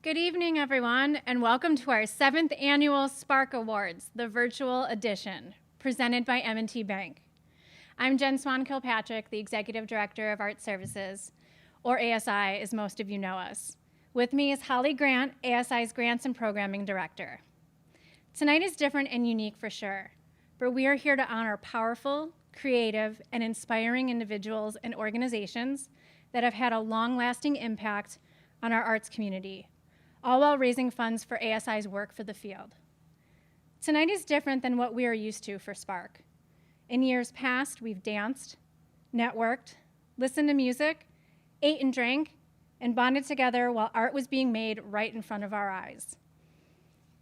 Good evening, everyone, and welcome to our 7th annual Spark Awards, the virtual edition, presented by M&T Bank. I'm Jen Swan-Kilpatrick, the Executive Director of Art Services, or ASI, as most of you know us. With me is Holly Grant, ASI's Grants and Programming Director. Tonight is different and unique for sure, but we are here to honor powerful, creative, and inspiring individuals and organizations that have had a long-lasting impact on our arts community, all while raising funds for ASI's work for the field. Tonight is different than what we are used to for Spark. In years past, we've danced, networked, listened to music, ate and drank, and bonded together while art was being made right in front of our eyes.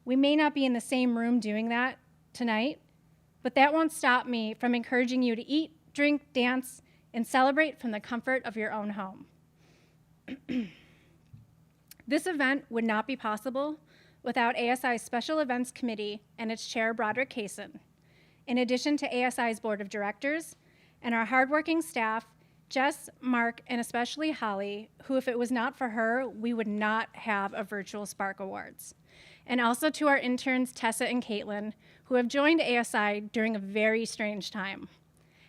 We may not be in the same room doing that tonight, but that won't stop me from encouraging you to eat, drink, dance, and celebrate from the comfort of your own home. This event would not be possible without ASI's Special Events Committee and its chair, Broderick Kaysen, in addition to ASI's Board of Directors and our hardworking staff, Jess, Mark, and especially Holly, who, if it was not for her, we would not have a virtual Spark Awards. And also to our interns, Tessa and Caitlin, who have joined ASI during a very strange time.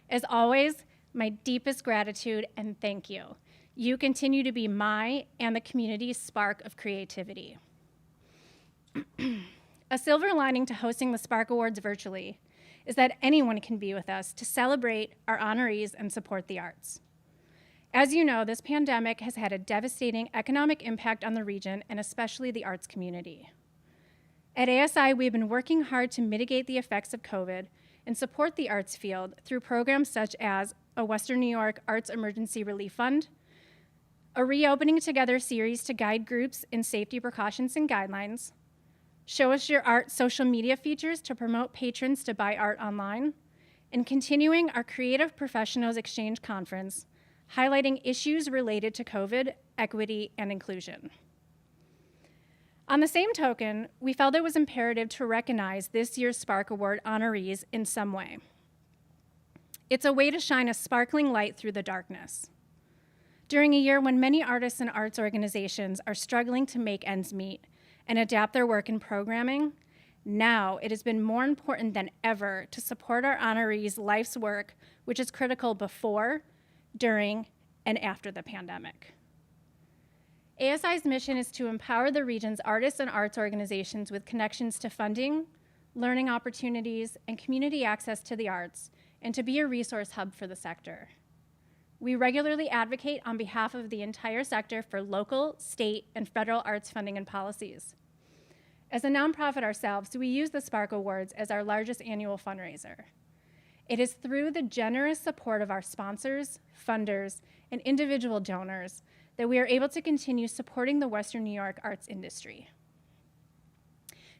As always, my deepest gratitude and thank you. You continue to be my and the community's spark of creativity. A silver lining to hosting the Spark Awards virtually is that anyone can be with us to celebrate our honorees and support the arts. As you know, this pandemic has had a devastating economic impact on the region and especially the arts community. At ASI, we've been working hard to mitigate the effects of COVID and support the arts field through programs such as a Western New York Arts Emergency Relief Fund, a Reopening Together series to guide groups in safety precautions and guidelines, Show Us Your Art social media features to promote patrons to buy art online, and continuing our Creative Professionals Exchange Conference, highlighting issues related to COVID, equity, and inclusion. On the same token, we felt it was imperative to recognize this year's Spark Award honorees in some way. It's a way to shine a sparkling light through the darkness. During a year when many artists and arts organizations are struggling to make ends meet and adapt their work and programming, now it has been more important than ever to support our honorees' life's work, which is critical before, during, and after the pandemic. ASI's mission is to empower the region's artists and arts organizations with connections to funding, learning opportunities, and community access to the arts, and to be a resource hub for the sector. We regularly advocate on behalf of the entire sector for local, state, and federal arts funding and policies. As a nonprofit ourselves, we use the Spark Awards as our largest annual fundraiser. It is through the generous support of our sponsors, funders, and individual donors that we are able to continue supporting the Western New York arts industry.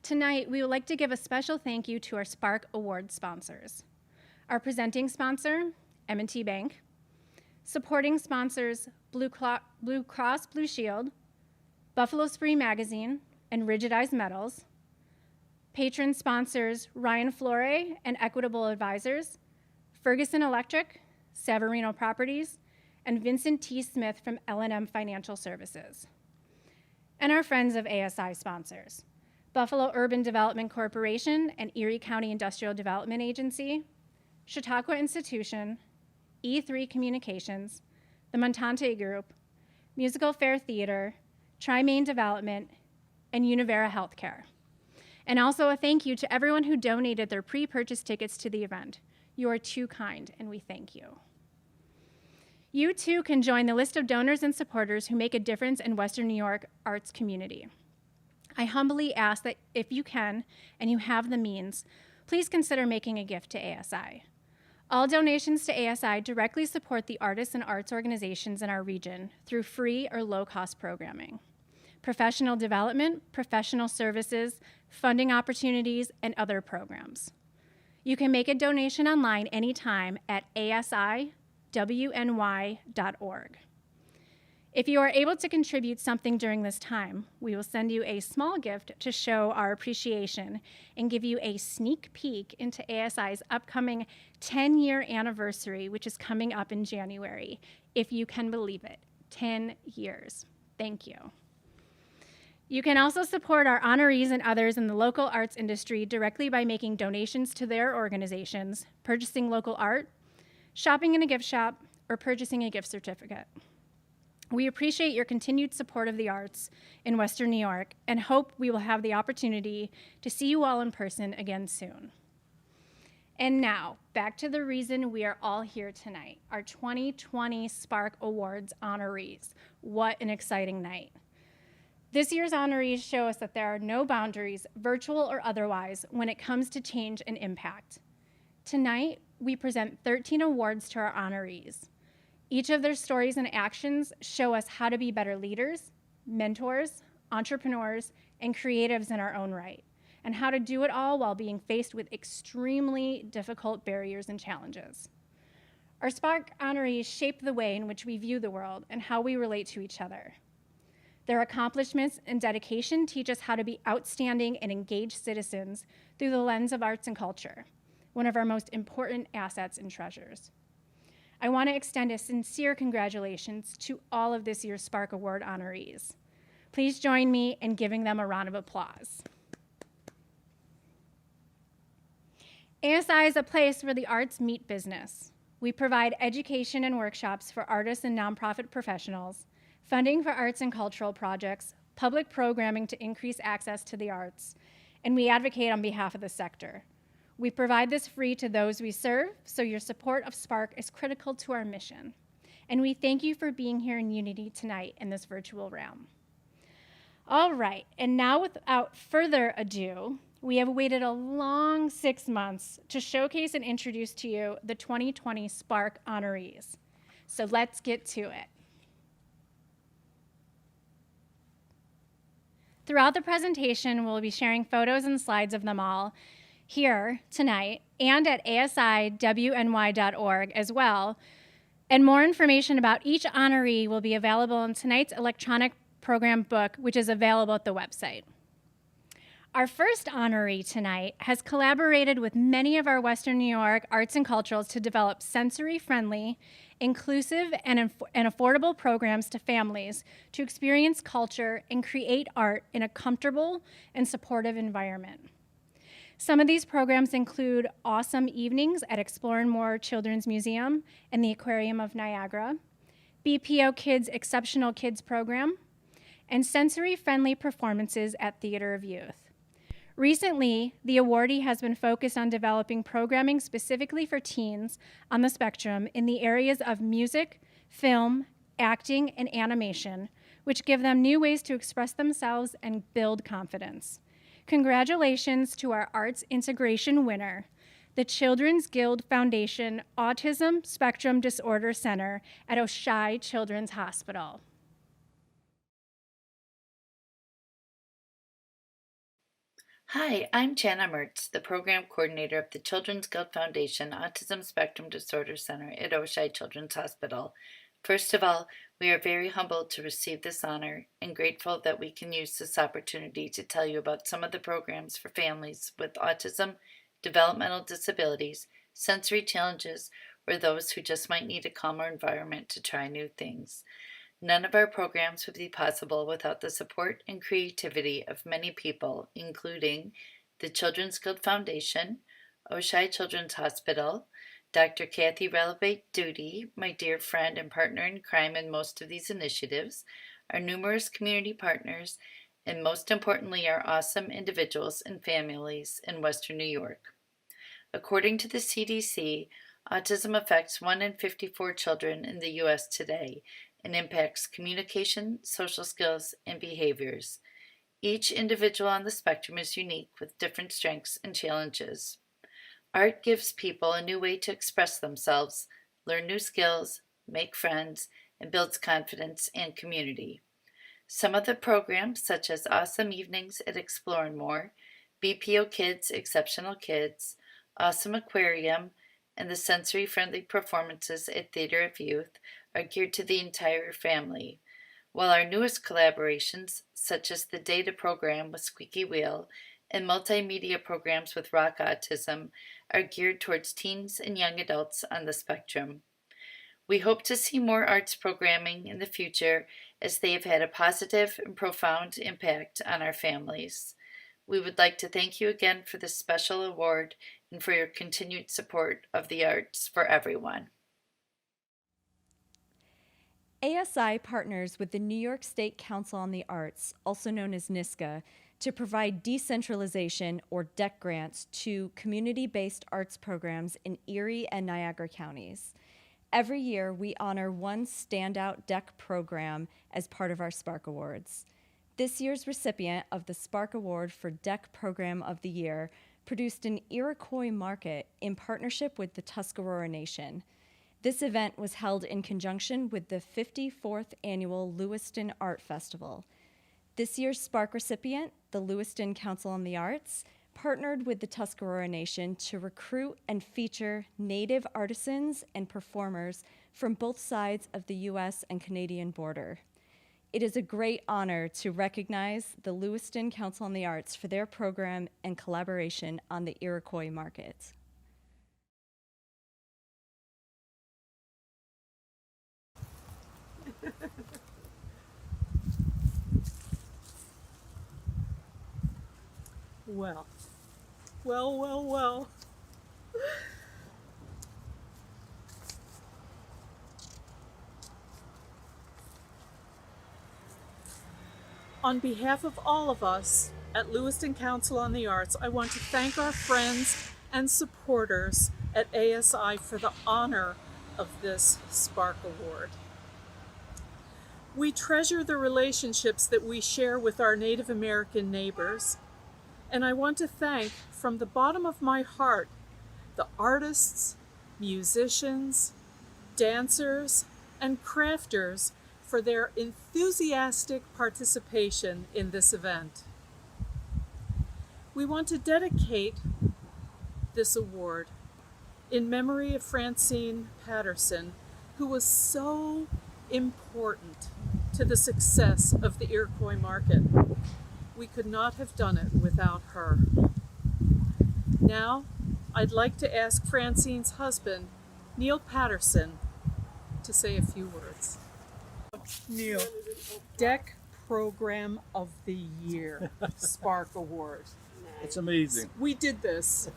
Tonight, we would like to give a special thank you to our Spark Award sponsors. Our presenting sponsor, M&T Bank, supporting sponsors Blue Cross Blue Shield, Buffalo Spree Magazine, and Rigid Eyes Metals, patron sponsors Ryan Flore and Equitable Advisors, Ferguson Electric, Savarino Properties, and Vincent T. Smith from L&M Financial Services. And our friends of ASI sponsors, Buffalo Urban Development Corporation and Erie County Industrial Development Agency, Chautauqua Institution, E3 Communications, the Montante Group, Musical Fair Theater, Tri-Main Development, and Univera Healthcare. And also a thank you to everyone who donated their pre-purchase tickets to the event. You are too kind, and we thank you. You too can join the list of donors and supporters who make a difference in Western New York arts community. I humbly ask that if you can, and you have the means, please consider making a gift to ASI. All donations to ASI directly support the artists and arts organizations in our region through free or low-cost programming, professional development, professional services, funding opportunities, and other programs. You can make a donation online anytime at asiwny.org. If you are able to contribute something during this time, we will send you a small gift to show our appreciation and give you a sneak peek into ASI's upcoming 10-year anniversary, which is coming up in January, if you can believe it, 10 years. Thank you. You can also support our honorees and others in the local arts industry directly by making donations to their organizations, purchasing local art, shopping in a gift shop, or purchasing a gift certificate. We appreciate your continued support of the arts in Western New York and hope we will have the opportunity to see you all in person again soon. And now, back to the reason we are all here tonight, our 2020 Spark Awards honorees. What an exciting night. This year's honorees show us that there are no boundaries, virtual or otherwise, when it comes to change and impact. Tonight, we present 13 awards to our honorees. Each of their stories and actions show us how to be better leaders, mentors, entrepreneurs, and creatives in our own right, and how to do it all while being faced with extremely difficult barriers and challenges. Our Spark honorees shape the way in which we view the world and how we relate to each other. Their accomplishments and dedication teach us how to be outstanding and engaged citizens through the lens of arts and culture, one of our most important assets and treasures. I want to extend a sincere congratulations to all of this year's Spark Award honorees. Please join me in giving them a round of applause. ASI is a place where the arts meet business. We provide education and workshops for artists and nonprofit professionals, funding for arts and cultural projects, public programming to increase access to the arts, and we advocate on behalf of the sector. We provide this free to those we serve, so your support of Spark is critical to our mission. And we thank you for being here in unity tonight in this virtual realm. All right, and now without further ado, we have waited a long 6 months to showcase and introduce to you the 2020 Spark honorees. So let's get to it. Throughout the presentation, we'll be sharing photos and slides of them all here tonight and at asiwny.org as well. And more information about each honoree will be available in tonight's electronic program book, which is available at the website. Our first honoree tonight has collaborated with many of our Western New York arts and culturals to develop sensory-friendly, inclusive, and affordable programs to families to experience culture and create art in a comfortable and supportive environment. Some of these programs include awesome evenings at Explore and More Children's Museum and the Aquarium of Niagara, BPO Kids Exceptional Kids Program, and sensory-friendly performances at Theater of Youth. Recently, the awardee has been focused on developing programming specifically for teens on the spectrum in the areas of music, film, acting, and animation, which give them new ways to express themselves and build confidence. Congratulations to our arts integration winner, the Children's Guild Foundation Autism Spectrum Disorder Center at Oishei Children's Hospital. Hi, I'm Jana Mertz, the program coordinator of the Children's Guild Foundation Autism Spectrum Disorder Center at Oishei Children's Hospital. First of all, we are very humbled to receive this honor and grateful that we can use this opportunity to tell you about some of the programs for families with autism, developmental disabilities, sensory challenges, or those who just might need a calmer environment to try new things. None of our programs would be possible without the support and creativity of many people, including the Children's Guild Foundation, Oishei Children's Hospital, Dr. Kathy Relevate-Duty, my dear friend and partner in crime in most of these initiatives, our numerous community partners, and most importantly, our awesome individuals and families in Western New York. According to the CDC, autism affects 1 in 54 children in the U.S. today and impacts communication, social skills, and behaviors. Each individual on the spectrum is unique with different strengths and challenges. Art gives people a new way to express themselves, learn new skills, make friends, and builds confidence and community. Some of the programs, such as Awesome Evenings at Explore and More, BPO Kids Exceptional Kids, Awesome Aquarium, and the sensory-friendly performances at Theater of Youth, are geared to the entire family, while our newest collaborations, such as the Data program with Squeaky Wheel and multimedia programs with Rock Autism, are geared towards teens and young adults on the spectrum. We hope to see more arts programming in the future as they have had a positive and profound impact on our families. We would like to thank you again for this special award and for your continued support of the arts for everyone. ASI partners with the New York State Council on the Arts, also known as NYSCA, to provide decentralization or DEC grants to community-based arts programs in Erie and Niagara counties. Every year, we honor one standout DEC program as part of our Spark Awards. This year's recipient of the Spark Award for DEC Program of the Year produced an Iroquois market in partnership with the Tuscarora Nation. This event was held in conjunction with the 54th Annual Lewiston Art Festival. This year's Spark recipient, the Lewiston Council on the Arts, partnered with the Tuscarora Nation to recruit and feature Native artisans and performers from both sides of the U.S. and Canadian border. It is a great honor to recognize the Lewiston Council on the Arts for their program and collaboration on the Iroquois market. Well, well. On behalf of all of us at Lewiston Council on the Arts, I want to thank our friends and supporters at ASI for the honor of this Spark Award. We treasure the relationships that we share with our Native American neighbors, and I want to thank from the bottom of my heart the artists, musicians, dancers, and crafters for their enthusiastic participation in this event. We want to dedicate this award in memory of Francine Patterson, who was so important to the success of the Iroquois market. We could not have done it without her. Now, I'd like to ask Francine's husband, Neil Patterson, to say a few words. Neil, DEC Program of the Year, Spark Award. It's amazing. We did this.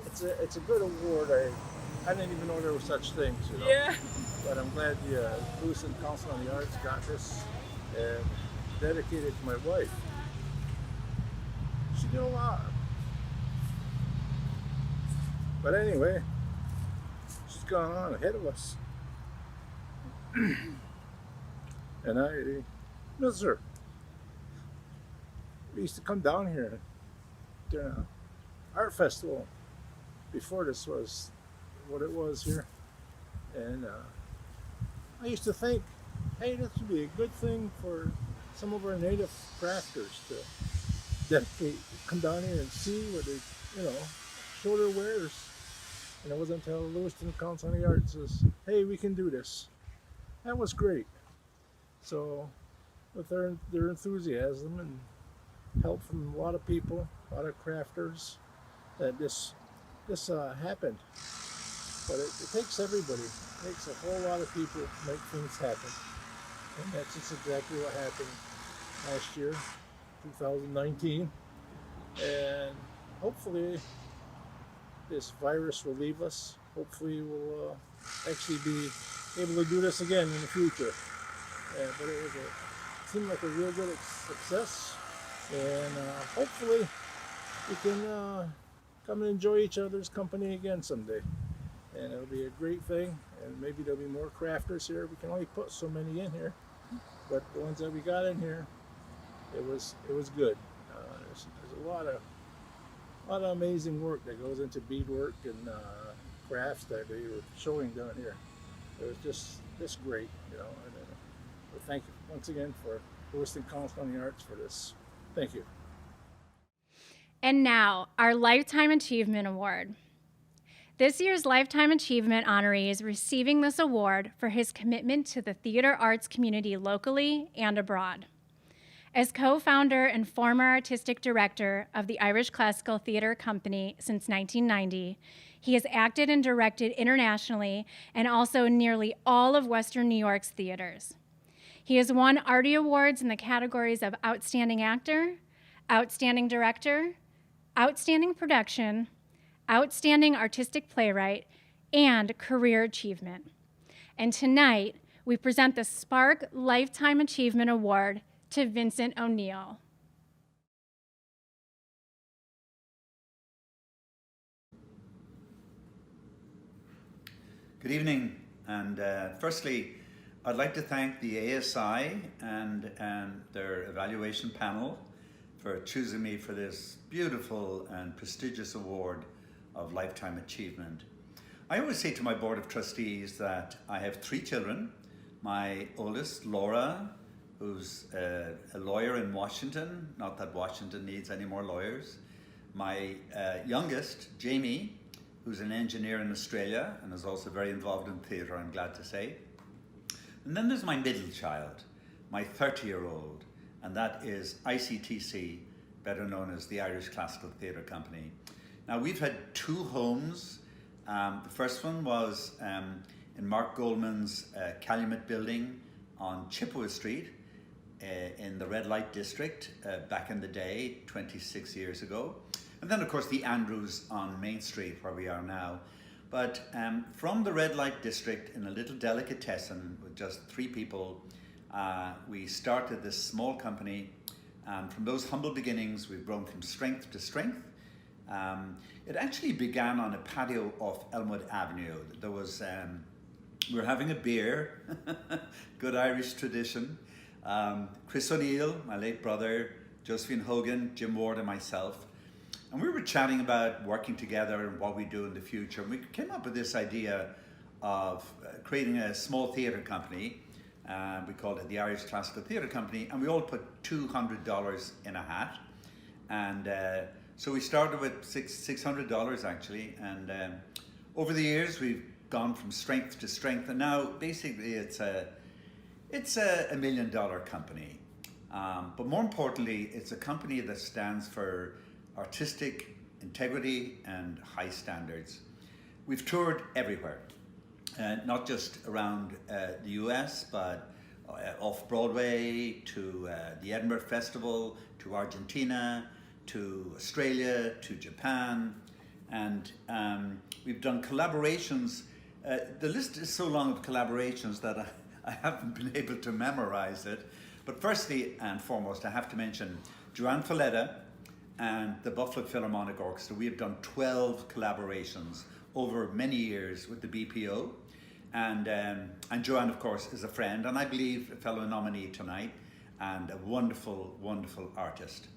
It's a good award. I didn't even know there were such things, you know. Yeah. But I'm glad the Lewiston Council on the Arts got this and dedicated to my wife. She did a lot. But anyway, she's gone on ahead of us. And I miss her. We used to come down here during an art festival before this was what it was here. And I used to think, hey, this would be a good thing for some of our native crafters to dedicate, come down here and see what they, show their wares. And it wasn't until Lewiston Council on the Arts says, hey, we can do this. That was great. So with their enthusiasm and help from a lot of people, a lot of crafters, that this happened. But it takes everybody. It takes a whole lot of people to make things happen. And that's just exactly what happened last year, 2019. And hopefully this virus will leave us. Hopefully we'll actually be able to do this again in the future. But it seemed like a real good success. And hopefully we can come and enjoy each other's company again someday. And it'll be a great thing, and maybe there'll be more crafters here. We can only put so many in here, but the ones that we got in here, it was good. There's a lot of amazing work that goes into beadwork and crafts that they were showing down here. It was just great, And thank you once again for Lewiston Council on the Arts for this. Thank you. And now, our Lifetime Achievement Award. This year's Lifetime Achievement honoree is receiving this award for his commitment to the theater arts community locally and abroad. As co-founder and former artistic director of the Irish Classical Theatre Company since 1990, he has acted and directed internationally and also in nearly all of Western New York's theaters. He has won Artie Awards in the categories of Outstanding Actor, Outstanding Director, Outstanding Production, Outstanding Artistic Playwright, and Career Achievement. And tonight, we present the Spark Lifetime Achievement Award to Vincent O'Neill. Good evening, and firstly, I'd like to thank the ASI and their evaluation panel for choosing me for this beautiful and prestigious award of Lifetime Achievement. I always say to my board of trustees that I have 3 children. My oldest, Laura, who's a lawyer in Washington, not that Washington needs any more lawyers. My youngest, Jamie, who's an engineer in Australia and is also very involved in theatre, I'm glad to say. And then there's my middle child, my 30-year-old, and that is ICTC, better known as the Irish Classical Theatre Company. Now, we've had 2 homes. The first one was in Mark Goldman's Calumet building on Chippewa Street in the red light district back in the day, 26 years ago. And then, of course, the Andrews on Main Street, where we are now. But from the red light district, in a little delicatessen with just 3 people, we started this small company. And from those humble beginnings, we've grown from strength to strength. It actually began on a patio off Elmwood Avenue. There was, we were having a beer, good Irish tradition. Chris O'Neill, my late brother, Josephine Hogan, Jim Ward, and myself. And we were chatting about working together and what we do in the future. And we came up with this idea of creating a small theatre company. We called it the Irish Classical Theatre Company. And we all put $200 in a hat. And so we started with $600 actually. And over the years, we've gone from strength to strength. And now basically it's a $1 million company. But more importantly, it's a company that stands for artistic integrity and high standards. We've toured everywhere, not just around the US, but off Broadway, to the Edinburgh Festival, to Argentina, to Australia, to Japan, and we've done collaborations. The list is so long of collaborations that I haven't been able to memorize it. But firstly and foremost, I have to mention Joanne Falletta and the Buffalo Philharmonic Orchestra. We have done 12 collaborations over many years with the BPO. And Joanne, of course, is a friend, and I believe a fellow nominee tonight, and a wonderful, wonderful artist.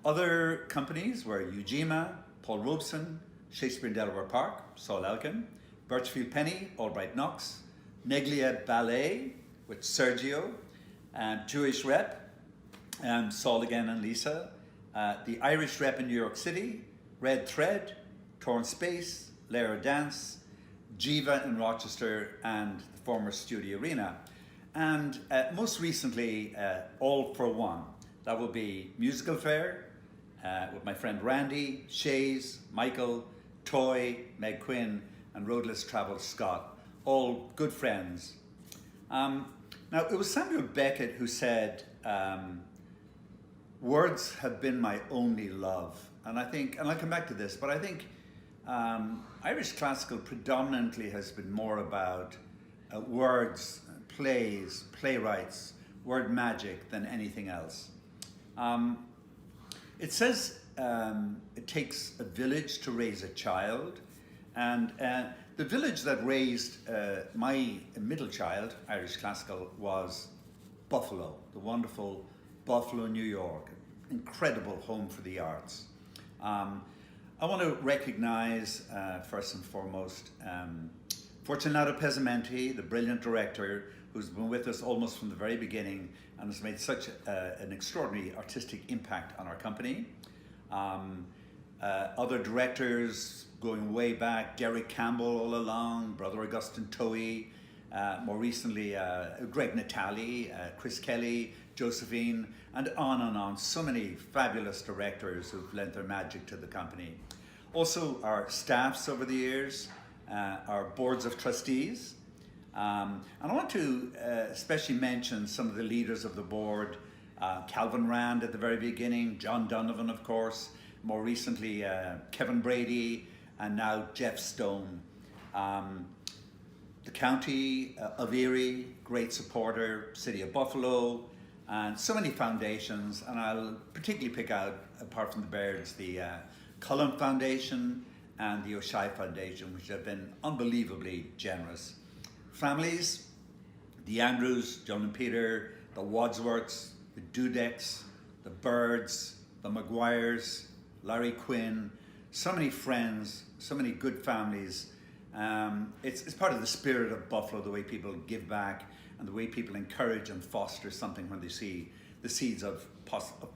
Other companies were Ujima, Paul Robeson, Shakespeare in Delaware Park, Saul Elkin, Birchfield Penny, Albright Knox, Neglia Ballet with Sergio, Jewish Rep, Saul again and Lisa, the Irish Rep in New York City, Red Thread, Torn Space, Lara Dance, Jiva in Rochester, and the former Studio Arena. And most recently, All for One. That will be Musical Fair with my friend Randy, Shays, Michael, Toy, Meg Quinn, and Roadless Travel Scott, all good friends. Now, it was Samuel Beckett who said, words have been my only love. And I think, and I'll come back to this, but I think Irish classical predominantly has been more about words, plays, playwrights, word magic than anything else. It says it takes a village to raise a child, and the village that raised my middle child, Irish classical, was Buffalo, the wonderful Buffalo, New York, incredible home for the arts. I want to recognize, first and foremost, Fortunato Pesamenti, the brilliant director who's been with us almost from the very beginning and has made such an extraordinary artistic impact on our company. Other directors going way back, Derek Campbell all along, Brother Augustine Toey, more recently Greg Natali, Chris Kelly, Josephine, and on. So many fabulous directors who've lent their magic to the company. Also our staffs over the years, our boards of trustees. And I want to especially mention some of the leaders of the board, Calvin Rand at the very beginning, John Donovan, of course, more recently Kevin Brady, and now Jeff Stone. The County of Erie, great supporter, City of Buffalo, and so many foundations, and I'll particularly pick out, apart from the Bairds, the Cullen Foundation and the O'Shea Foundation, which have been unbelievably generous. Families, the Andrews, John and Peter, the Wadsworths, the Dudecks, the Birds, the Maguires, Larry Quinn, so many friends, so many good families. It's part of the spirit of Buffalo, the way people give back and the way people encourage and foster something when they see the seeds of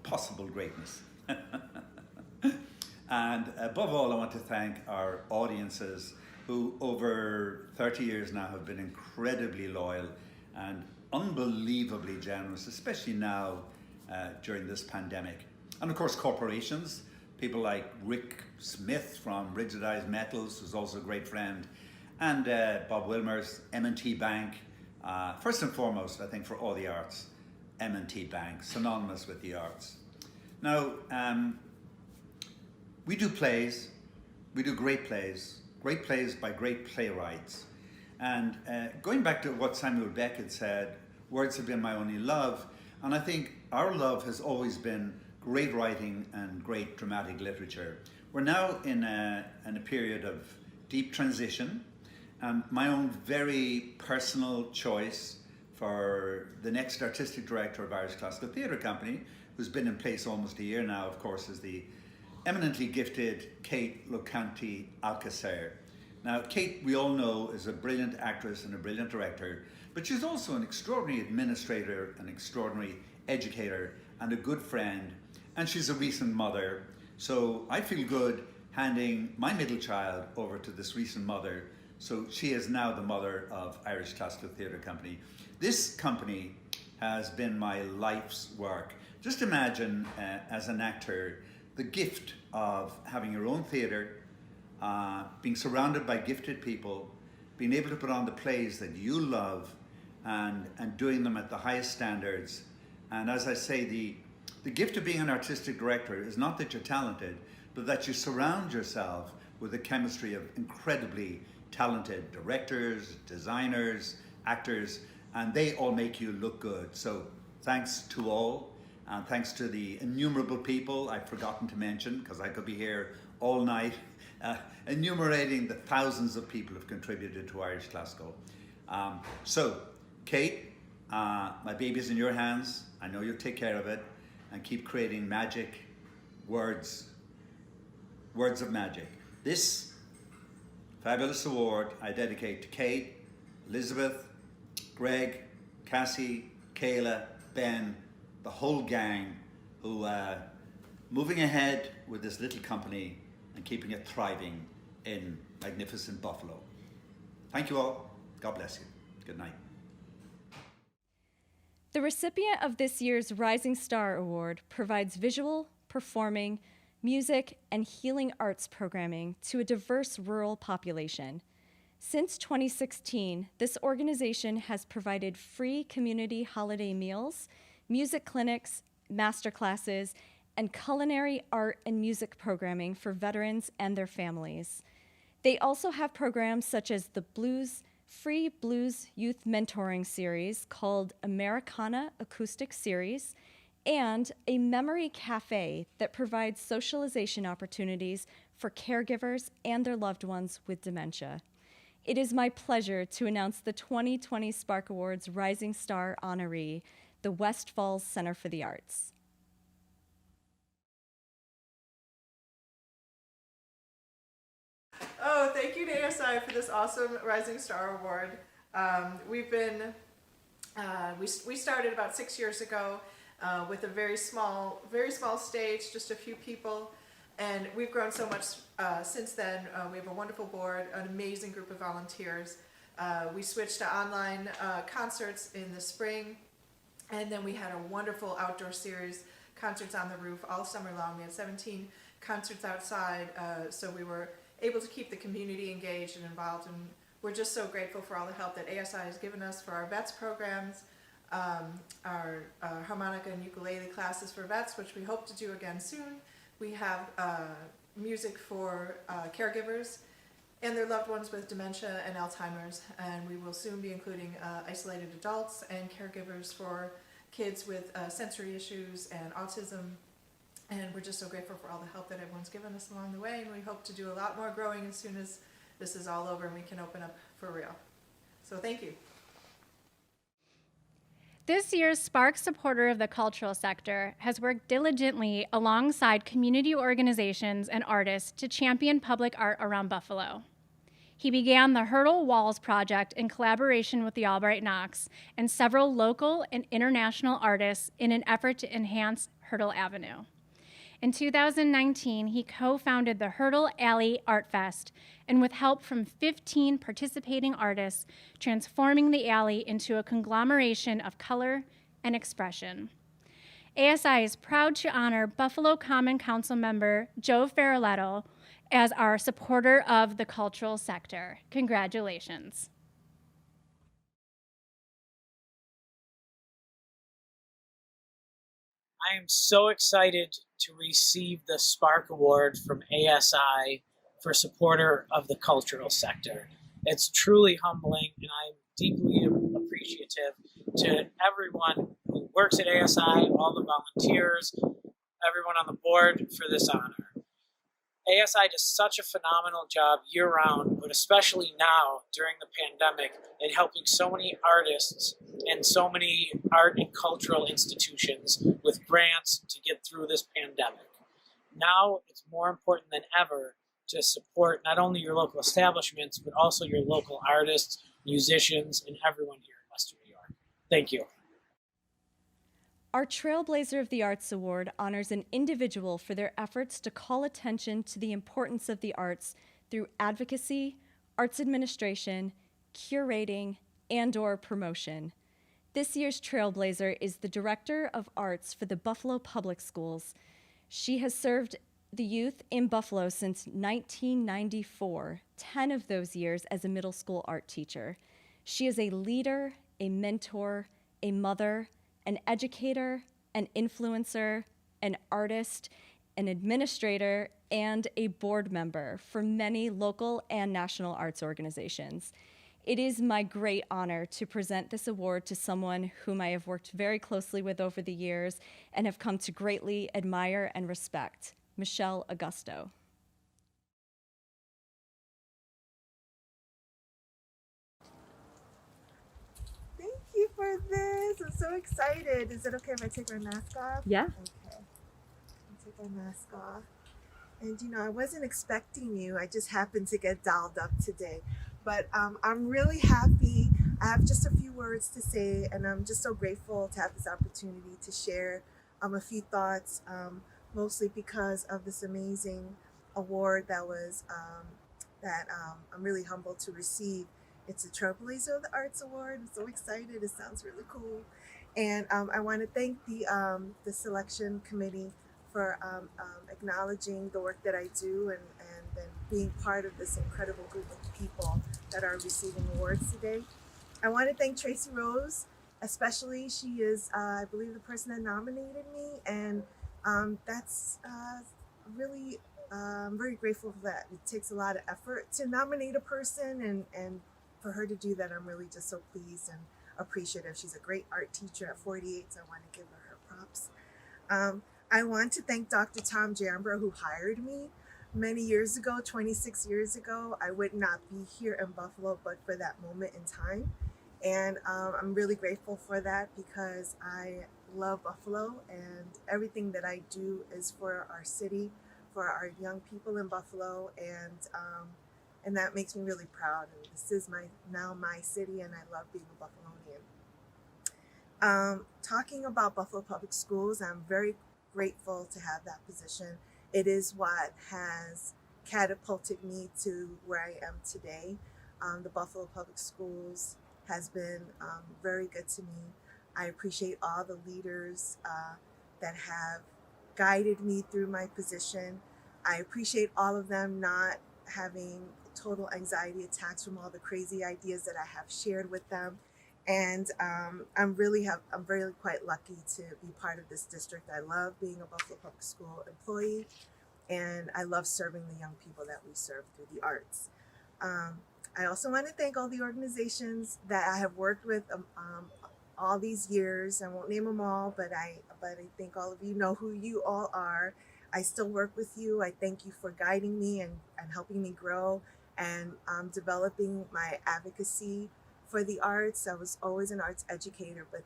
possible greatness. And above all, I want to thank our audiences who over 30 years now have been incredibly loyal and unbelievably generous, especially now during this pandemic. And of course, corporations, people like Rick Smith from Rigidized Metals, who's also a great friend, and Bob Wilmers, M&T Bank. First and foremost, I think for all the arts, M&T Bank, synonymous with the arts. Now, we do plays, we do great plays by great playwrights. And going back to what Samuel Beckett said, words have been my only love, and I think our love has always been great writing and great dramatic literature. We're now in a period of deep transition. My own very personal choice for the next artistic director of Irish Classical Theatre Company, who's been in place almost a year now, of course, is the eminently gifted Kate Locanti Alcacer. Now, Kate, we all know, is a brilliant actress and a brilliant director, but she's also an extraordinary administrator, an extraordinary educator, and a good friend. And she's a recent mother. So I feel good handing my middle child over to this recent mother. So she is now the mother of Irish Classical Theatre Company. This company has been my life's work. Just imagine, as an actor, the gift of having your own theatre, being surrounded by gifted people, being able to put on the plays that you love and doing them at the highest standards. And as I say, the gift of being an artistic director is not that you're talented, but that you surround yourself with a chemistry of incredibly talented directors, designers, actors, and they all make you look good. So thanks to all, and thanks to the innumerable people I've forgotten to mention, because I could be here all night enumerating the thousands of people who've contributed to Irish Classical. So, Kate, my baby's in your hands. I know you'll take care of it and keep creating magic, words of magic. This fabulous award I dedicate to Kate, Elizabeth, Greg, Cassie, Kayla, Ben, the whole gang who are moving ahead with this little company and keeping it thriving in magnificent Buffalo. Thank you all. God bless you. Good night. The recipient of this year's Rising Star Award provides visual, performing, music, and healing arts programming to a diverse rural population. Since 2016, this organization has provided free community holiday meals, music clinics, masterclasses, and culinary art and music programming for veterans and their families. They also have programs such as the Free Blues Youth Mentoring Series called Americana Acoustic Series, and a memory cafe that provides socialization opportunities for caregivers and their loved ones with dementia. It is my pleasure to announce the 2020 Spark Awards Rising Star honoree, the West Falls Center for the Arts. Oh, thank you to ASI for this awesome Rising Star Award. We started about 6 years ago with a very small stage, just a few people, and we've grown so much since then. We have a wonderful board, an amazing group of volunteers. We switched to online concerts in the spring, and then we had a wonderful outdoor series, concerts on the roof all summer long. We had 17 concerts outside, so we were able to keep the community engaged and involved, and we're just so grateful for all the help that ASI has given us for our vets programs, our harmonica and ukulele classes for vets, which we hope to do again soon. We have music for caregivers and their loved ones with dementia and Alzheimer's, and we will soon be including isolated adults and caregivers for kids with sensory issues and autism. And we're just so grateful for all the help that everyone's given us along the way, and we hope to do a lot more growing as soon as this is all over and we can open up for real. So thank you. This year's Spark Supporter of the Cultural Sector has worked diligently alongside community organizations and artists to champion public art around Buffalo. He began the Hurdle Walls project in collaboration with the Albright Knox and several local and international artists in an effort to enhance Hurdle Avenue. In 2019, he co-founded the Hurdle Alley Art Fest, and with help from 15 participating artists, transforming the alley into a conglomeration of color and expression. ASI is proud to honor Buffalo Common Council member Joe Faraletto as our supporter of the cultural sector. Congratulations. I am so excited to receive the Spark Award from ASI for supporter of the cultural sector. It's truly humbling, and I'm deeply appreciative to everyone who works at ASI, all the volunteers, everyone on the board for this honor. ASI does such a phenomenal job year-round, but especially now during the pandemic, in helping so many artists and so many art and cultural institutions with grants to get through this pandemic. Now it's more important than ever to support not only your local establishments, but also your local artists, musicians, and everyone here in Western New York. Thank you. Our Trailblazer of the Arts Award honors an individual for their efforts to call attention to the importance of the arts through advocacy, arts administration, curating, and/or promotion. This year's Trailblazer is the Director of Arts for the Buffalo Public Schools. She has served the youth in Buffalo since 1994, 10 of those years as a middle school art teacher. She is a leader, a mentor, a mother, an educator, an influencer, an artist, an administrator, and a board member for many local and national arts organizations. It is my great honor to present this award to someone whom I have worked very closely with over the years and have come to greatly admire and respect, Michele Agosto. Thank you for this. I'm so excited. Is it okay if I take my mask off? Yeah. Okay. I'll take my mask off. And you know, I wasn't expecting you. I just happened to get dialed up today. But I'm really happy. I have just a few words to say, and I'm just so grateful to have this opportunity to share a few thoughts, mostly because of this amazing award that was I'm really humbled to receive. It's a Trailblazer of the Arts Award. I'm so excited. It sounds really cool. And I want to thank the selection committee for acknowledging the work that I do and being part of this incredible group of people that are receiving awards today. I want to thank Tracy Rose, especially. She is, I believe, the person that nominated me, and that's really, I'm very grateful for that. It takes a lot of effort to nominate a person, and for her to do that, I'm really just so pleased and appreciative. She's a great art teacher at 48, so I want to give her props. I want to thank Dr. Tom Jambro, who hired me many years ago, 26 years ago. I would not be here in Buffalo but for that moment in time. And I'm really grateful for that because I love Buffalo, and everything that I do is for our city, for our young people in Buffalo, and that makes me really proud. And this is now my city, and I love being a Buffalonian. Talking about Buffalo Public Schools, I'm very grateful to have that position. It is what has catapulted me to where I am today. The Buffalo Public Schools has been very good to me. I appreciate all the leaders that have guided me through my position. I appreciate all of them not having total anxiety attacks from all the crazy ideas that I have shared with them. And I'm really quite lucky to be part of this district. I love being a Buffalo Public School employee, and I love serving the young people that we serve through the arts. I also want to thank all the organizations that I have worked with all these years. I won't name them all, but I think all of you know who you all are. I still work with you. I thank you for guiding me and helping me grow and developing my advocacy for the arts. I was always an arts educator, but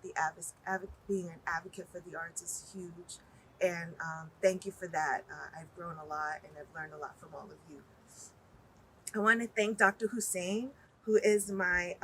being an advocate for the arts is huge. And thank you for that. I've grown a lot and I've learned a lot from all of you. I want to thank Dr. Hussein, who is my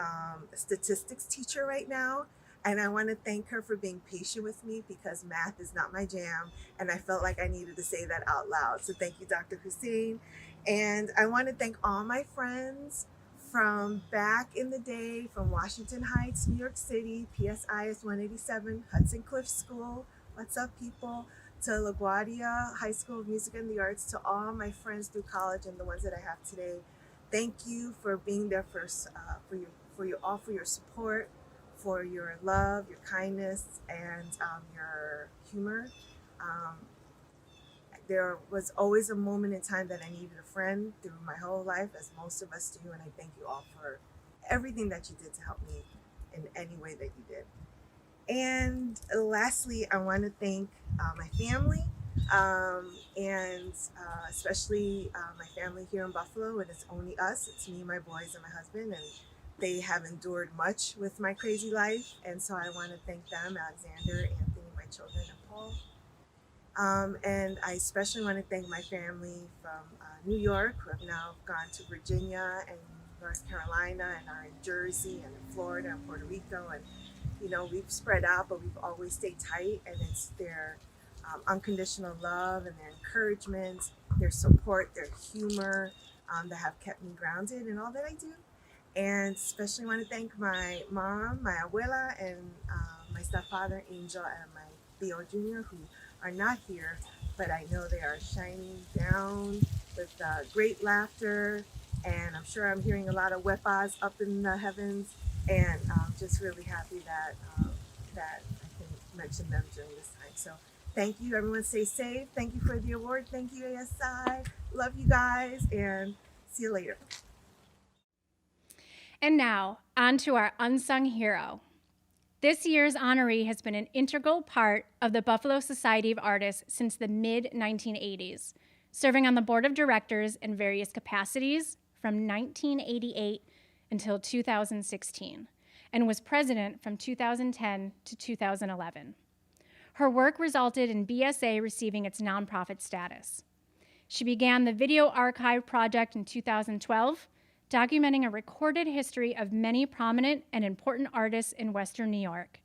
statistics teacher right now. And I want to thank her for being patient with me because math is not my jam. And I felt like I needed to say that out loud. So thank you, Dr. Hussein. And I want to thank all my friends from back in the day, from Washington Heights, New York City, PSIS 187, Hudson Cliff School. What's up, people? To LaGuardia High School of Music and the Arts, to all my friends through college and the ones that I have today. Thank you for being there for your support, for your love, your kindness, and your humor. There was always a moment in time that I needed a friend through my whole life, as most of us do, and I thank you all for everything that you did to help me in any way that you did. And lastly, I want to thank my family, and especially my family here in Buffalo. And it's only us. It's me, my boys, and my husband, and they have endured much with my crazy life. And so I want to thank them, Alexander, Anthony, my children, and Paul. And I especially want to thank my family from New York, who have now gone to Virginia and North Carolina, and are in Jersey and in Florida and Puerto Rico. And you know, we've spread out, but we've always stayed tight, and it's their unconditional love and their encouragement, their support, their humor that have kept me grounded in all that I do. And especially want to thank my mom, my abuela, and my stepfather, Angel, and my Theo Jr., who are not here, but I know they are shining down with great laughter, and I'm sure I'm hearing a lot of wepas up in the heavens. And I'm just really happy that that I can mention them during this time. So thank you, everyone. Stay safe. Thank you for the award. Thank you, ASI. Love you guys, and see you later. And now, on to our unsung hero. This year's honoree has been an integral part of the Buffalo Society of Artists since the mid-1980s, serving on the board of directors in various capacities from 1988 until 2016, and was president from 2010 to 2011. Her work resulted in BSA receiving its nonprofit status. She began the Video Archive Project in 2012, documenting a recorded history of many prominent and important artists in Western New York,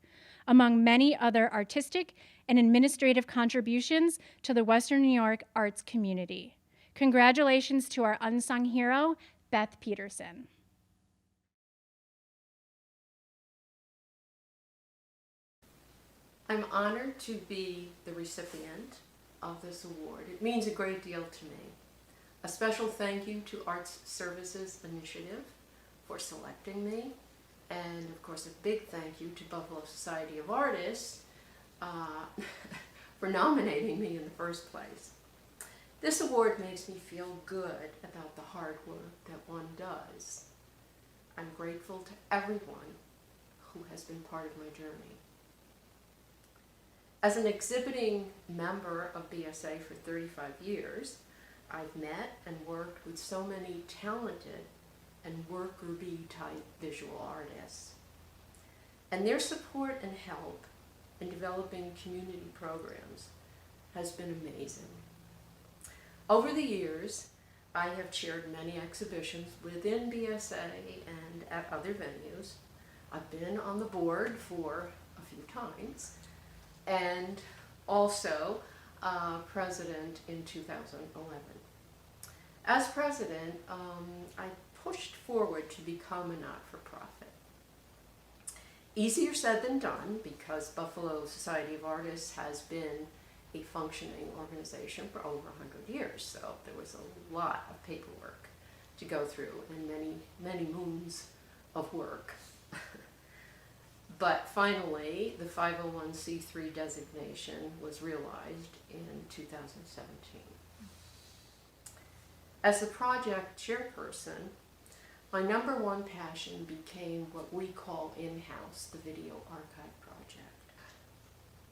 among many other artistic and administrative contributions to the Western New York arts community. Congratulations to our unsung hero, Beth Peterson. I'm honored to be the recipient of this award. It means a great deal to me. A special thank you to Arts Services Initiative for selecting me, and of course a big thank you to Buffalo Society of Artists for nominating me in the first place. This award makes me feel good about the hard work that one does. I'm grateful to everyone who has been part of my journey. As an exhibiting member of BSA for 35 years, I've met and worked with so many talented and worker bee type visual artists. And their support and help in developing community programs has been amazing. Over the years, I have chaired many exhibitions within BSA and at other venues. I've been on the board for a few times, and also president in 2011. As president, I pushed forward to become a not-for-profit. Easier said than done, because Buffalo Society of Artists has been a functioning organization for over 100 years, so there was a lot of paperwork to go through and many, many moons of work. But finally, the 501c3 designation was realized in 2017. As the project chairperson, my number one passion became what we call in-house the Video Archive Project.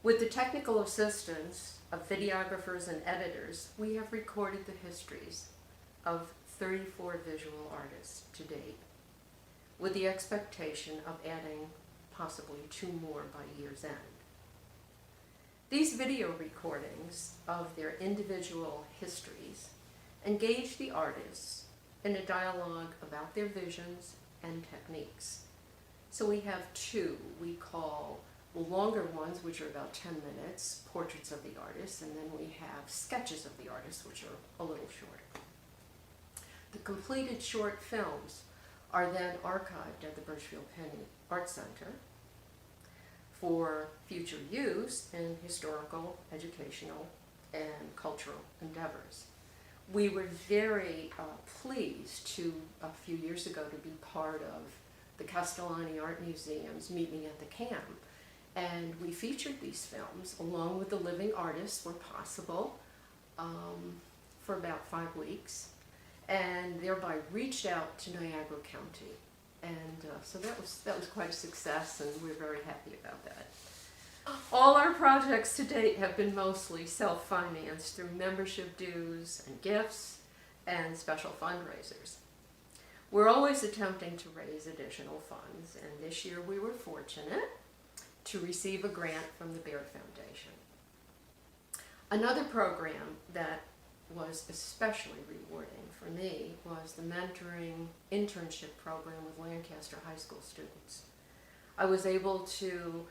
With the technical assistance of videographers and editors, we have recorded the histories of 34 visual artists to date, with the expectation of adding possibly 2 more by year's end. These video recordings of their individual histories engage the artists in a dialogue about their visions and techniques. So we have 2 we call longer ones, which are about 10 minutes, portraits of the artists, and then we have sketches of the artists, which are a little shorter. The completed short films are then archived at the Birchfield Penny Art Center for future use in historical, educational, and cultural endeavors. We were very pleased to, a few years ago, to be part of the Castellani Art Museum's Meet Me at the Cam. And we featured these films along with the living artists where possible for about 5 weeks, and thereby reached out to Niagara County. And so that was quite a success, and we're very happy about that. All our projects to date have been mostly self-financed through membership dues and gifts and special fundraisers. We're always attempting to raise additional funds, and this year we were fortunate to receive a grant from the Baird Foundation. Another program that was especially rewarding for me was the mentoring internship program with Lancaster High School students. I was able to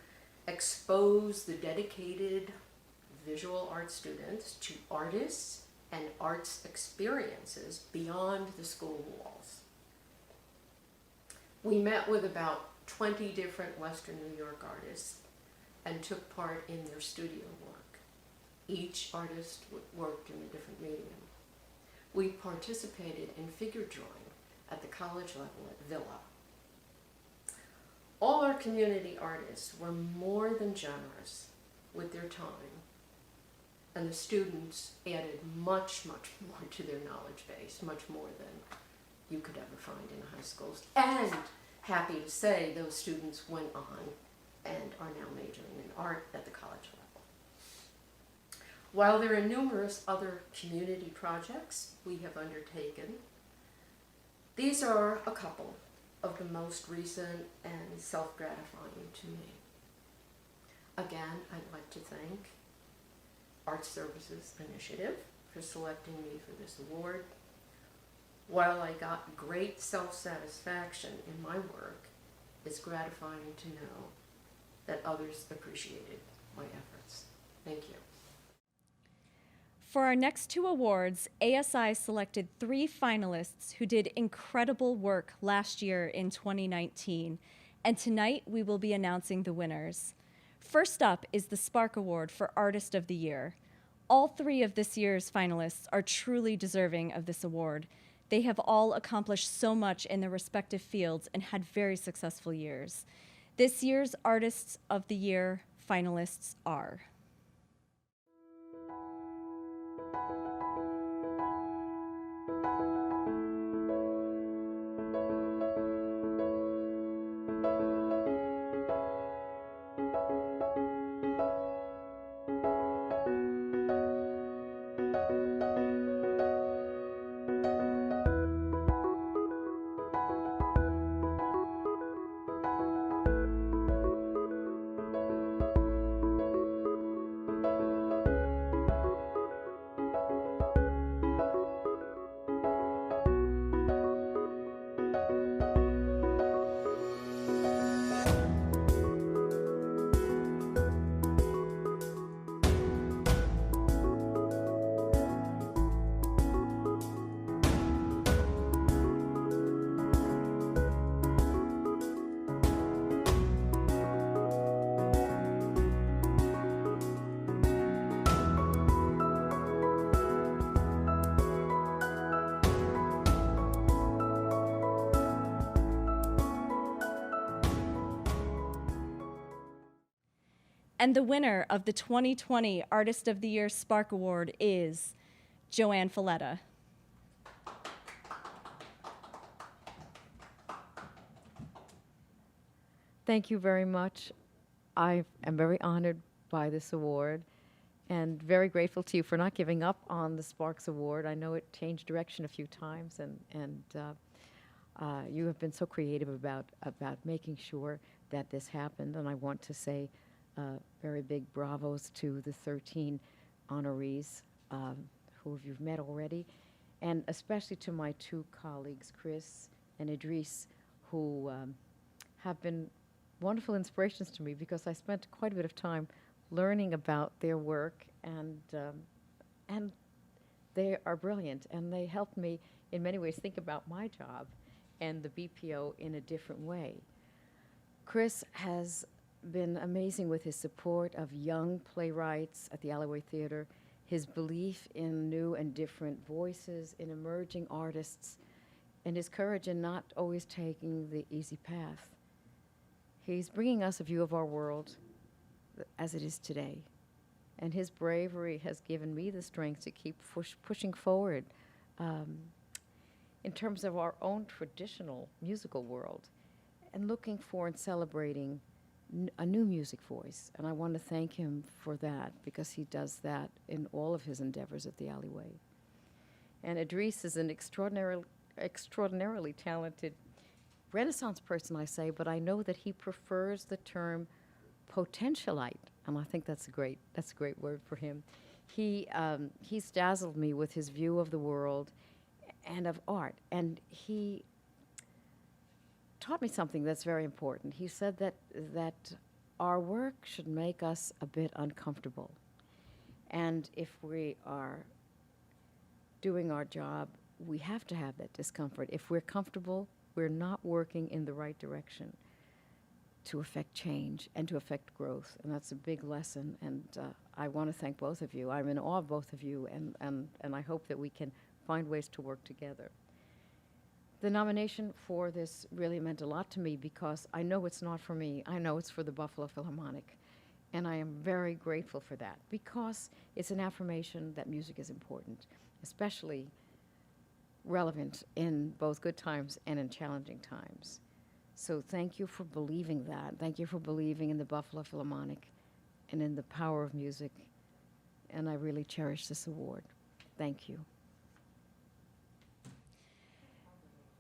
expose the dedicated visual art students to artists and arts experiences beyond the school walls. We met with about 20 different Western New York artists and took part in their studio work. Each artist worked in a different medium. We participated in figure drawing at the college level at Villa. All our community artists were more than generous with their time, and the students added much, much more to their knowledge base, much more than you could ever find in high schools. And happy to say those students went on and are now majoring in art at the college level. While there are numerous other community projects we have undertaken, these are a couple of the most recent and self-gratifying to me. Again, I'd like to thank Art Services Initiative for selecting me for this award. While I got great self-satisfaction in my work, it's gratifying to know that others appreciated my efforts. Thank you. For our next 2 awards, ASI selected 3 finalists who did incredible work last year in 2019, and tonight we will be announcing the winners. First up is the Spark Award for Artist of the Year. All 3 of this year's finalists are truly deserving of this award. They have all accomplished so much in their respective fields and had very successful years. This year's Artists of the Year finalists are And the winner of the 2020 Artist of the Year Spark Award is Joanne Folletta. Thank you very much. I am very honored by this award and very grateful to you for not giving up on the Sparks Award. I know it changed direction a few times, and you have been so creative about making sure that this happened. And I want to say very big bravos to the 13 honorees who you've met already, and especially to my two colleagues, Chris and Idris, who have been wonderful inspirations to me because I spent quite a bit of time learning about their work, and they are brilliant, and they helped me in many ways think about my job and the BPO in a different way. Chris has been amazing with his support of young playwrights at the Alloway Theater, his belief in new and different voices, in emerging artists, and his courage in not always taking the easy path. He's bringing us a view of our world as it is today. And his bravery has given me the strength to keep pushing forward in terms of our own traditional musical world and looking for and celebrating a new music voice. And I want to thank him for that because he does that in all of his endeavors at the Alleyway. And Idris is an extraordinarily talented Renaissance person, I say, but I know that he prefers the term potentialite, and I think that's a great word for him. He's dazzled me with his view of the world and of art, and he taught me something that's very important. He said that our work should make us a bit uncomfortable, and if we are doing our job, we have to have that discomfort. If we're comfortable, we're not working in the right direction to affect change and to affect growth. And that's a big lesson. And I want to thank both of you. I'm in awe of both of you, and I hope that we can find ways to work together. The nomination for this really meant a lot to me because I know it's not for me. I know it's for the Buffalo Philharmonic. And I am very grateful for that because it's an affirmation that music is important, especially relevant in both good times and in challenging times. So thank you for believing that. Thank you for believing in the Buffalo Philharmonic and in the power of music. And I really cherish this award. Thank you.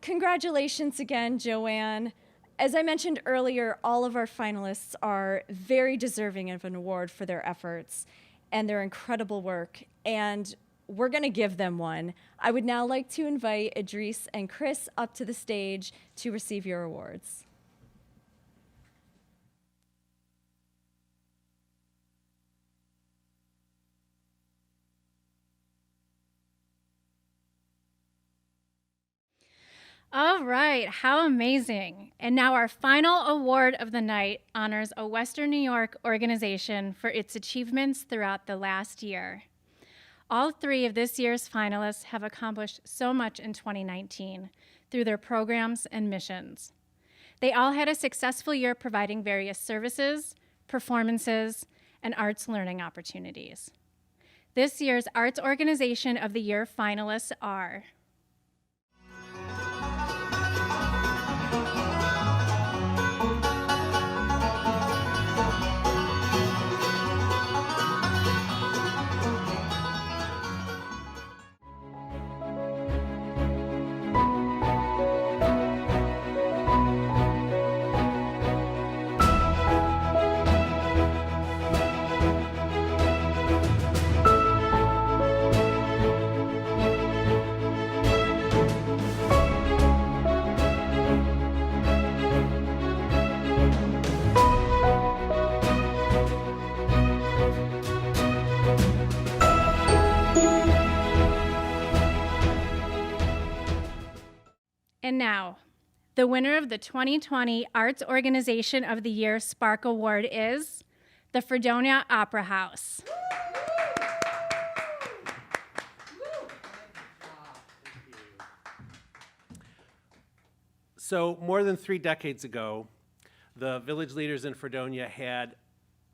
Congratulations again, Joanne. As I mentioned earlier, all of our finalists are very deserving of an award for their efforts and their incredible work. And we're going to give them one. I would now like to invite Idris and Chris up to the stage to receive your awards. All right, how amazing. And now our final award of the night honors a Western New York organization for its achievements throughout the last year. All three of this year's finalists have accomplished so much in 2019 through their programs and missions. They all had a successful year providing various services, performances, and arts learning opportunities. This year's Arts Organization of the Year finalists are And now, the winner of the 2020 Arts Organization of the Year Spark Award is the Fredonia Opera House. So more than 3 decades ago, the village leaders in Fredonia had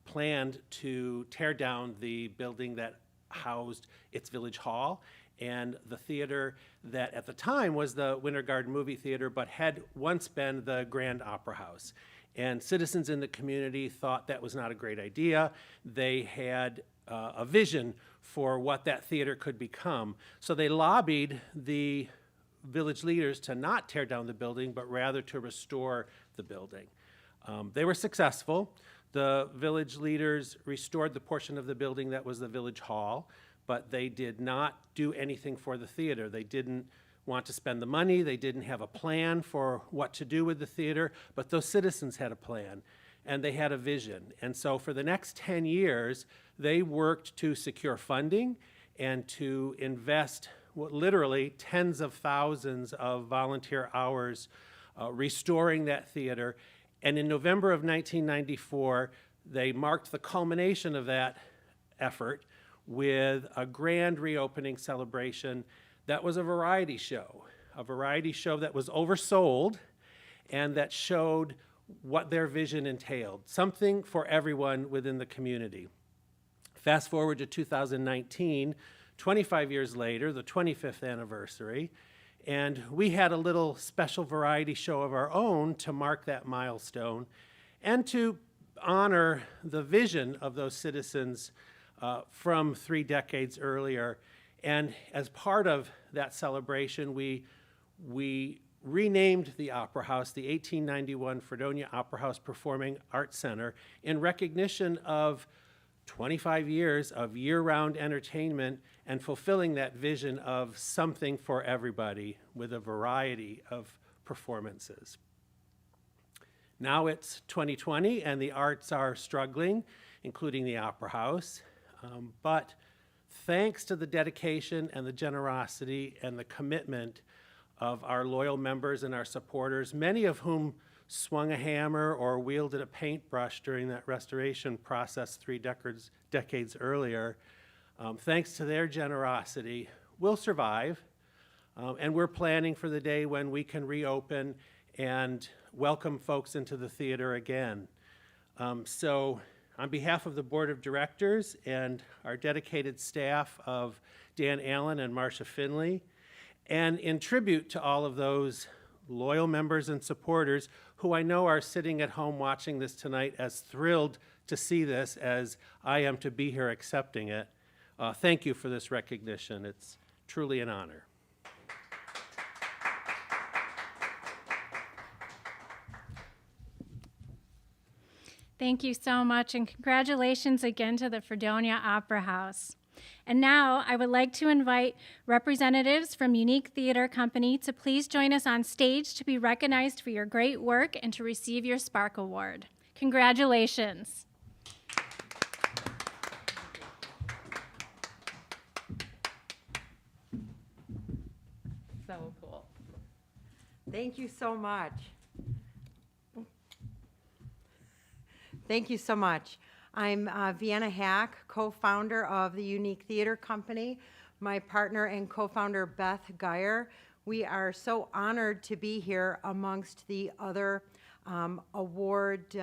planned to tear down the building that housed its village hall and the theater that at the time was the Winter Garden Movie Theater, but had once been the Grand Opera House. And citizens in the community thought that was not a great idea. They had a vision for what that theater could become. So they lobbied the village leaders to not tear down the building, but rather to restore the building. They were successful. The village leaders restored the portion of the building that was the village hall, but they did not do anything for the theater. They didn't want to spend the money. They didn't have a plan for what to do with the theater, but those citizens had a plan and they had a vision. And so for the next 10 years, they worked to secure funding and to invest literally tens of thousands of volunteer hours restoring that theater. And in November of 1994, they marked the culmination of that effort with a grand reopening celebration that was a variety show that was oversold and that showed what their vision entailed, something for everyone within the community. Fast forward to 2019, 25 years later, the 25th anniversary, and we had a little special variety show of our own to mark that milestone and to honor the vision of those citizens from 3 decades earlier. And as part of that celebration, we renamed the Opera House the 1891 Fredonia Opera House Performing Arts Center in recognition of 25 years of year-round entertainment and fulfilling that vision of something for everybody with a variety of performances. Now it's 2020 and the arts are struggling, including the Opera House, but thanks to the dedication and the generosity and the commitment of our loyal members and our supporters, many of whom swung a hammer or wielded a paintbrush during that restoration process 3 decades earlier, thanks to their generosity, we'll survive. And we're planning for the day when we can reopen and welcome folks into the theater again. So on behalf of the Board of Directors and our dedicated staff of Dan Allen and Marcia Finley, and in tribute to all of those loyal members and supporters who I know are sitting at home watching this tonight as thrilled to see this as I am to be here accepting it, thank you for this recognition. It's truly an honor. Thank you so much, and congratulations again to the Fredonia Opera House. And now I would like to invite representatives from Unique Theater Company to please join us on stage to be recognized for your great work and to receive your Spark Award. Congratulations. So cool. Thank you so much. Thank you so much. I'm Vienna Hack, co-founder of the Unique Theater Company. My partner and co-founder, Beth Geyer. We are so honored to be here amongst the other award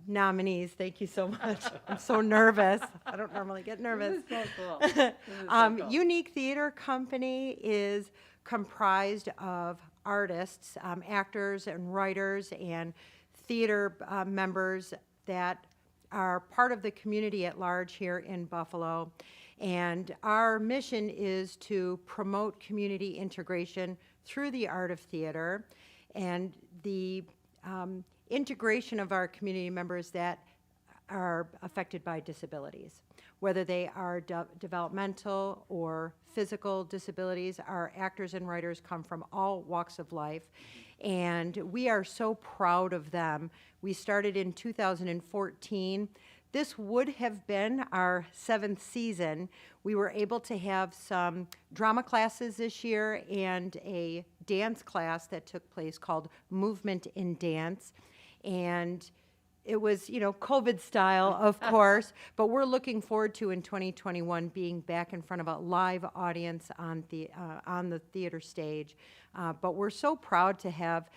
nominees. Thank you so much. I'm so nervous. I don't normally get nervous. This is so cool. This is so cool. Unique Theater Company is comprised of artists, actors and writers and theater members that are part of the community at large here in Buffalo. And our mission is to promote community integration through the art of theater and the integration of our community members that are affected by disabilities. Whether they are developmental or physical disabilities, our actors and writers come from all walks of life. And we are so proud of them. We started in 2014. This would have been our 7th season. We were able to have some drama classes this year and a dance class that took place called Movement in Dance. And it was, you know, COVID style, of course, but we're looking forward to in 2021 being back in front of a live audience on the theater stage. But we're so proud to have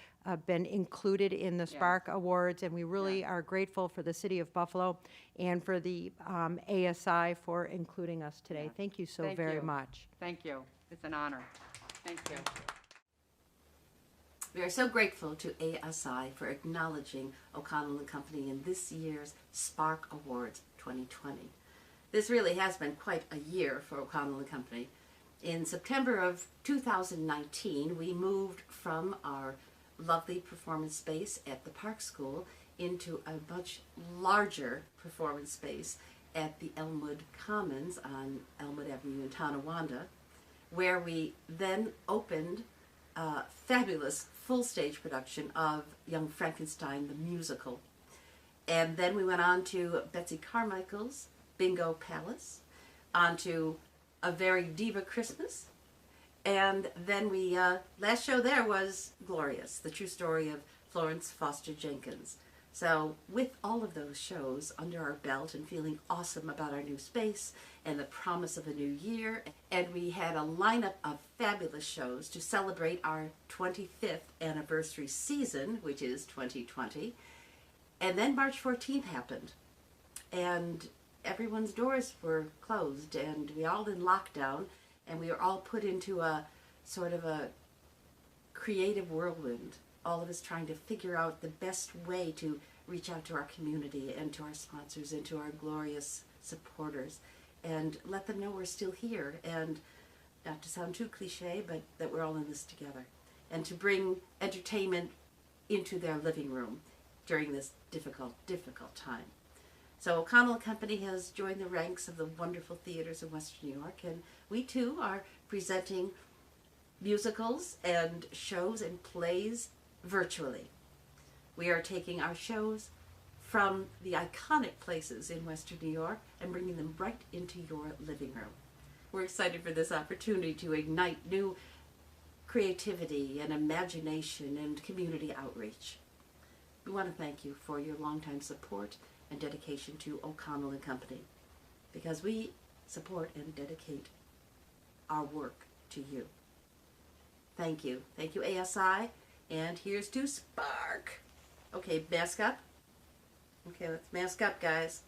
been included in the Spark Awards, and we really are grateful for the City of Buffalo and for the ASI for including us today. Yeah. Thank you so Thank very you. much. Thank you. It's an honor. Thank you. We are so grateful to ASI for acknowledging O'Connell & Company in this year's Spark Awards 2020. This really has been quite a year for O'Connell & Company. In September of 2019, we moved from our lovely performance space at the Park School into a much larger performance space at the Elmwood Commons on Elmwood Avenue in Tonawanda, where we then opened a fabulous full stage production of Young Frankenstein the musical. And then we went on to Betsy Carmichael's Bingo Palace, on to A Very Diva Christmas, and then we, last show there was Glorious, the true story of Florence Foster Jenkins. So with all of those shows under our belt and feeling awesome about our new space and the promise of a new year, and we had a lineup of fabulous shows to celebrate our 25th anniversary season, which is 2020, and then March 14th happened, and everyone's doors were closed, and we all in lockdown, and we were all put into a sort of a creative whirlwind, all of us trying to figure out the best way to reach out to our community and to our sponsors and to our glorious supporters and let them know we're still here, and not to sound too cliche, but that we're all in this together, and to bring entertainment into their living room during this difficult time. So O'Connell & Company has joined the ranks of the wonderful theaters in Western New York, and we too are presenting musicals and shows and plays virtually. We are taking our shows from the iconic places in Western New York and bringing them right into your living room. We're excited for this opportunity to ignite new creativity and imagination and community outreach. We want to thank you for your longtime support and dedication to O'Connell & Company, because we support and dedicate our work to you. Thank you. Thank you, ASI. And here's to Spark. Okay, mask up. Okay, let's mask up, guys.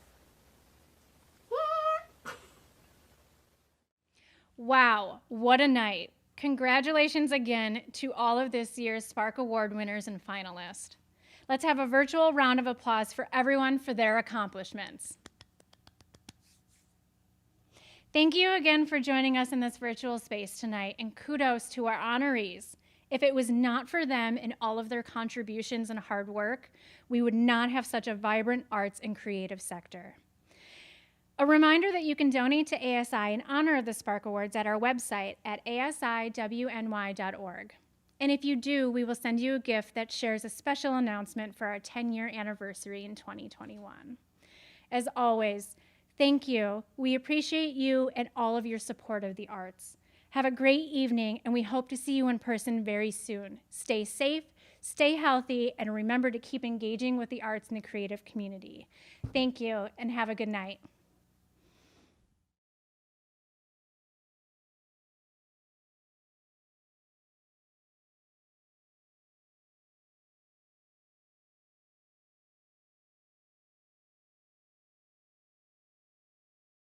Wow, what a night. Congratulations again to all of this year's Spark Award winners and finalists. Let's have a virtual round of applause for everyone for their accomplishments. Thank you again for joining us in this virtual space tonight, and kudos to our honorees. If it was not for them and all of their contributions and hard work, we would not have such a vibrant arts and creative sector. A reminder that you can donate to ASI in honor of the Spark Awards at our website at asiwny.org. And if you do, we will send you a gift that shares a special announcement for our 10-year anniversary in 2021. As always, thank you. We appreciate you and all of your support of the arts. Have a great evening, and we hope to see you in person very soon. Stay safe, stay healthy, and remember to keep engaging with the arts and the creative community. Thank you, and have a good night.